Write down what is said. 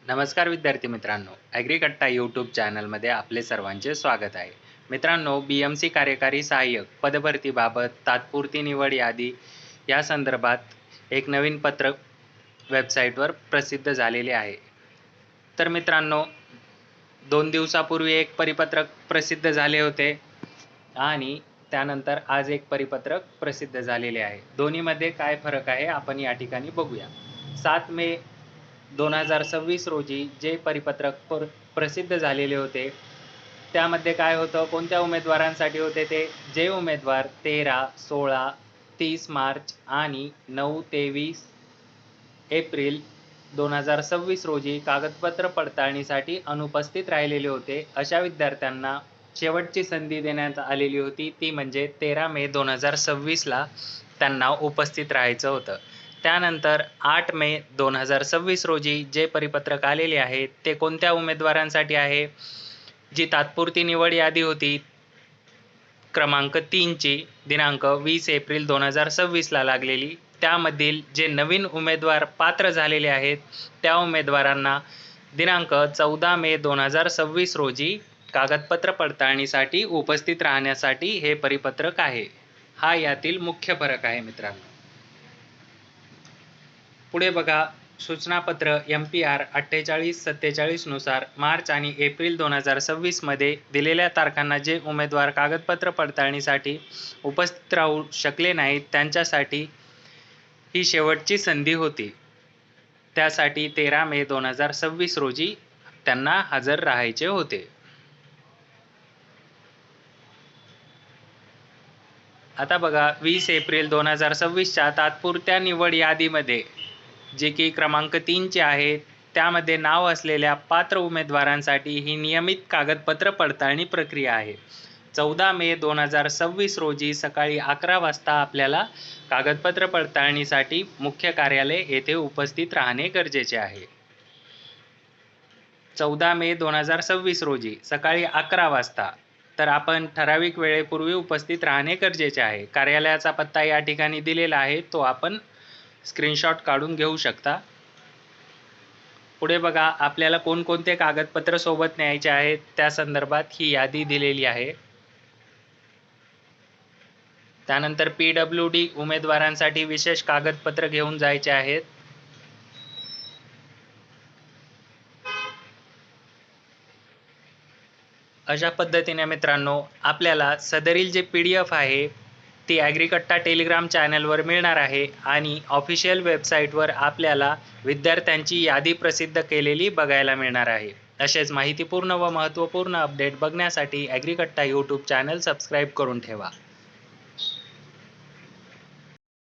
नमस्कार विद्यार्थी मित्रांनो, ॲग्रिकट्टा यूट्यूब चॅनलमध्ये आपले सर्वांचे स्वागत आहे. मित्रांनो, BMC कार्यकारी सहाय्यक पदभरतीबाबत तात्पुरती निवड यादी या संदर्भात एक नवीन पत्रक वेबसाईटवर प्रसिद्ध झालेले आहे. तर मित्रांनो, 2 दिवसापूर्वी एक परिपत्रक प्रसिद्ध झाले होते आणि त्यानंतर आज एक परिपत्रक प्रसिद्ध झालेले आहे. दोन्हीमध्ये काय फरक आहे आपण या ठिकाणी बघूया. 7 मे 2026 रोजी जे परिपत्रक प्रसिद्ध झालेले होते त्यामध्ये काय होतं, कोणत्या उमेदवारांसाठी होते ते, जे उमेदवार 13, 16, 30 मार्च आणि 9 ते 20 एप्रिल 2026 रोजी कागदपत्र पडताळणीसाठी अनुपस्थित राहिलेले होते, अशा विद्यार्थ्यांना शेवटची संधी देण्यात आलेली होती. ती म्हणजे 13 मे 2026ला त्यांना उपस्थित राहायचं होतं. त्यानंतर 8 मे 2026 रोजी जे परिपत्रक आलेले आहे ते कोणत्या उमेदवारांसाठी आहे, जी तात्पुरती निवड यादी होती क्रमांक 3ची दिनांक 20 एप्रिल 2026ला लागलेली, त्यामधील जे नवीन उमेदवार पात्र झालेले आहेत त्या उमेदवारांना दिनांक 14 मे 2026 रोजी कागदपत्र पडताळणीसाठी उपस्थित राहण्यासाठी हे परिपत्रक आहे. हा यातील मुख्य फरक आहे मित्रांनो. पुढे बघा, सूचनापत्र MPR 4847 नुसार मार्च आणि एप्रिल 2026 मध्ये दिलेल्या तारखांना जे उमेदवार कागदपत्र पडताळणीसाठी उपस्थित राहू शकले नाहीत त्यांच्यासाठी ही शेवटची संधी होती. त्यासाठी 13 मे 2026 रोजी त्यांना हजर राहायचे होते. आता बघा, 20 एप्रिल 2026च्या तात्पुरत्या निवड यादीमध्ये जे की क्रमांक 3चे आहे त्यामध्ये नाव असलेल्या पात्र उमेदवारांसाठी ही नियमित कागदपत्र पडताळणी प्रक्रिया आहे. 14 मे 2026 रोजी सकाळी 11 वाजता आपल्याला कागदपत्र पडताळणीसाठी मुख्य कार्यालय येथे उपस्थित राहणे गरजेचे आहे. 14 मे 2026 रोजी सकाळी 11 वाजता. तर आपण ठराविक वेळेपूर्वी उपस्थित राहणे गरजेचे आहे. कार्यालयाचा पत्ता या ठिकाणी दिलेला आहे, तो आपण स्क्रीनशॉट काढून घेऊ शकता. पुढे बघा, आपल्याला कोणकोणते कागदपत्र सोबत न्यायचे आहेत त्या संदर्भात ही यादी दिलेली आहे. त्यानंतर PWD उमेदवारांसाठी विशेष कागदपत्र घेऊन जायचे आहेत. अशा पद्धतीने मित्रांनो, आपल्याला सदरील जे PDF आहे ती ॲग्रिकट्टा टेलिग्राम चॅनलवर मिळणार आहे आणि ऑफिशियल वेबसाईटवर आपल्याला विद्यार्थ्यांची यादी प्रसिद्ध केलेली बघायला मिळणार आहे. असेच माहितीपूर्ण व महत्त्वपूर्ण अपडेट बघण्यासाठी ॲग्रिकट्टा यूट्यूब चॅनल सबस्क्राईब करून ठेवा.